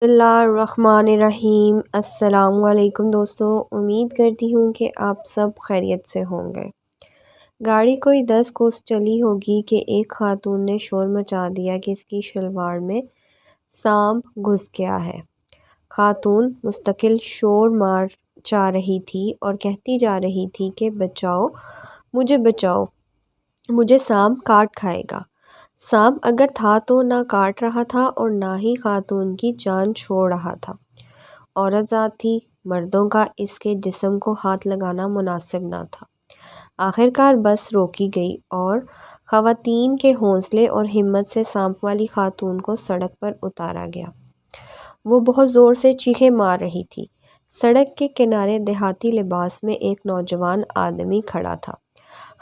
بسم اللہ الرحمن الرحیم۔ السلام علیکم دوستو، امید کرتی ہوں کہ آپ سب خیریت سے ہوں گے۔ گاڑی کوئی 10 کوس چلی ہوگی کہ ایک خاتون نے شور مچا دیا کہ اس کی شلوار میں سانپ گھس گیا ہے۔ خاتون مستقل شور مچا رہی تھی اور کہتی جا رہی تھی کہ بچاؤ، بچاؤ، مجھے سانپ کاٹ کھائے گا۔ سانپ اگر تھا تو نہ کاٹ رہا تھا اور نہ ہی خاتون کی جان چھوڑ رہا تھا۔ عورت ذات تھی، مردوں کا اس کے جسم کو ہاتھ لگانا مناسب نہ تھا۔ آخرکار بس روکی گئی اور خواتین کے حوصلے اور ہمت سے سانپ والی خاتون کو سڑک پر اتارا گیا۔ وہ بہت زور سے چیخیں مار رہی تھی۔ سڑک کے کنارے دیہاتی لباس میں ایک نوجوان آدمی کھڑا تھا۔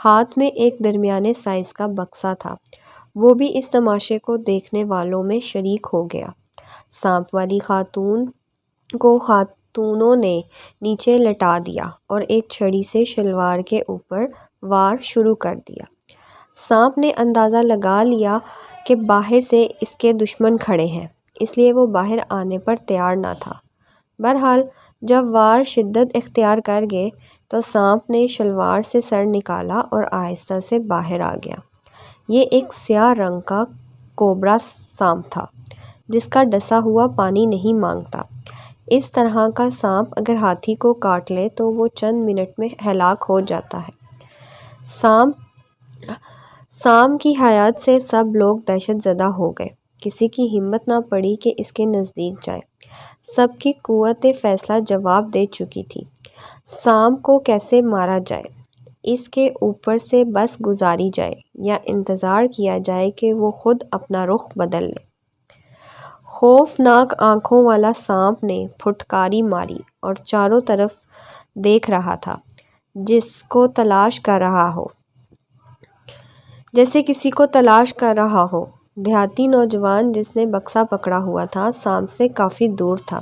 ہاتھ میں ایک درمیانے سائز کا بکسا تھا۔ وہ بھی اس تماشے کو دیکھنے والوں میں شریک ہو گیا۔ سانپ والی خاتون کو خاتونوں نے نیچے لٹا دیا اور ایک چھڑی سے شلوار کے اوپر وار شروع کر دیا۔ سانپ نے اندازہ لگا لیا کہ باہر سے اس کے دشمن کھڑے ہیں، اس لیے وہ باہر آنے پر تیار نہ تھا۔ بہرحال جب وار شدت اختیار کر گئے تو سانپ نے شلوار سے سر نکالا اور آہستہ سے باہر آ گیا۔ یہ ایک سیاہ رنگ کا کوبرا سانپ تھا جس کا ڈسا ہوا پانی نہیں مانگتا۔ اس طرح کا سانپ اگر ہاتھی کو کاٹ لے تو وہ چند منٹ میں ہلاک ہو جاتا ہے۔ سانپ کی حیات سے سب لوگ دہشت زدہ ہو گئے۔ کسی کی ہمت نہ پڑی کہ اس کے نزدیک جائے۔ سب کی قوت فیصلہ جواب دے چکی تھی۔ سانپ کو کیسے مارا جائے؟ اس کے اوپر سے بس گزاری جائے یا انتظار کیا جائے کہ وہ خود اپنا رخ بدل لے؟ خوفناک آنکھوں والا سانپ نے پھٹکاری ماری اور چاروں طرف دیکھ رہا تھا، جس کو تلاش کر رہا ہو، جیسے کسی کو تلاش کر رہا ہو۔ دیہاتی نوجوان جس نے بکسا پکڑا ہوا تھا سانپ سے کافی دور تھا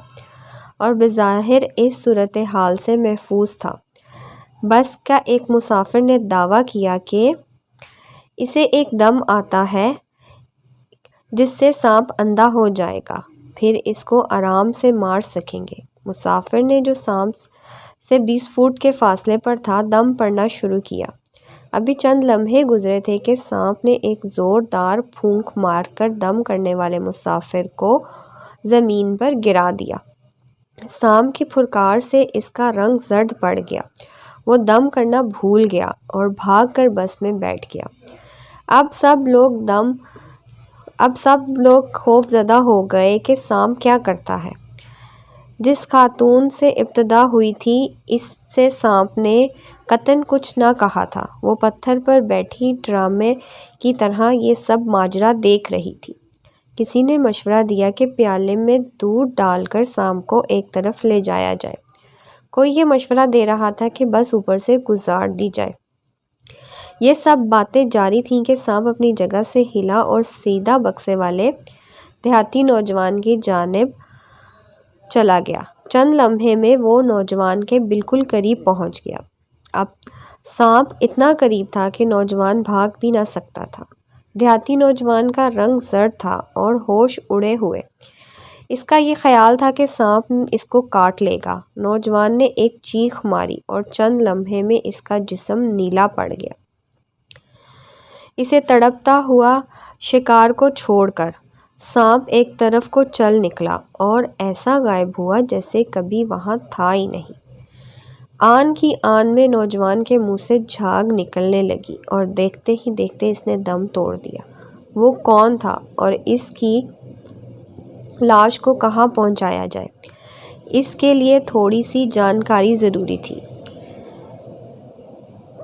اور بظاہر اس صورتحال سے محفوظ تھا۔ بس کا ایک مسافر نے دعویٰ کیا کہ اسے ایک دم آتا ہے جس سے سانپ اندھا ہو جائے گا، پھر اس کو آرام سے مار سکیں گے۔ مسافر نے جو سانپ سے 20 فٹ کے فاصلے پر تھا دم پڑنا شروع کیا۔ ابھی چند لمحے گزرے تھے کہ سانپ نے ایک زوردار پھونک مار کر دم کرنے والے مسافر کو زمین پر گرا دیا۔ سانپ کی پھنکار سے اس کا رنگ زرد پڑ گیا۔ وہ دم کرنا بھول گیا اور بھاگ کر بس میں بیٹھ گیا۔ اب سب لوگ خوف زدہ ہو گئے کہ سانپ کیا کرتا ہے۔ جس خاتون سے ابتدا ہوئی تھی اس سے سانپ نے قطعاً کچھ نہ کہا تھا۔ وہ پتھر پر بیٹھی ڈرامے کی طرح یہ سب ماجرا دیکھ رہی تھی۔ کسی نے مشورہ دیا کہ پیالے میں دودھ ڈال کر سانپ کو ایک طرف لے جایا جائے۔ کوئی یہ مشورہ دے رہا تھا کہ بس اوپر سے گزار دی جائے۔ یہ سب باتیں جاری تھیں کہ سانپ اپنی جگہ سے ہلا اور سیدھا بکسے والے دیہاتی نوجوان کی جانب چلا گیا۔ چند لمحے میں وہ نوجوان کے بالکل قریب پہنچ گیا۔ اب سانپ اتنا قریب تھا کہ نوجوان بھاگ بھی نہ سکتا تھا۔ دیہاتی نوجوان کا رنگ زرد تھا اور ہوش اڑے ہوئے۔ اس کا یہ خیال تھا کہ سانپ اس کو کاٹ لے گا۔ نوجوان نے ایک چیخ ماری اور چند لمحے میں اس کا جسم نیلا پڑ گیا۔ اسے تڑپتا ہوا شکار کو چھوڑ کر سانپ ایک طرف کو چل نکلا اور ایسا غائب ہوا جیسے کبھی وہاں تھا ہی نہیں۔ آن کی آن میں نوجوان کے منہ سے جھاگ نکلنے لگی اور دیکھتے ہی دیکھتے اس نے دم توڑ دیا۔ وہ کون تھا اور اس کی لاش کو کہاں پہنچایا جائے، اس کے لیے تھوڑی سی جانکاری ضروری تھی۔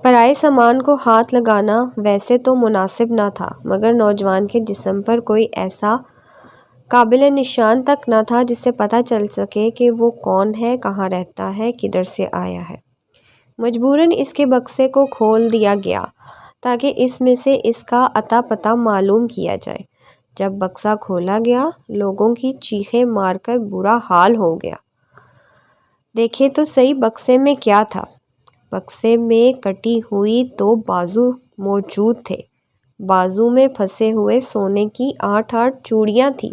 پرائے سامان کو ہاتھ لگانا ویسے تو مناسب نہ تھا، مگر نوجوان کے جسم پر کوئی ایسا قابل نشان تک نہ تھا جس سے پتہ چل سکے کہ وہ کون ہے، کہاں رہتا ہے، کدھر سے آیا ہے۔ مجبوراً اس کے بکسے کو کھول دیا گیا تاکہ اس میں سے اس کا اتا پتہ معلوم کیا جائے۔ جب بکسا کھولا گیا لوگوں کی چیخیں مار کر برا حال ہو گیا۔ دیکھیں تو صحیح بکسے میں کیا تھا۔ بکسے میں کٹی ہوئی 2 بازو موجود تھے۔ بازو میں پھنسے ہوئے سونے کی 8 چوڑیاں تھیں۔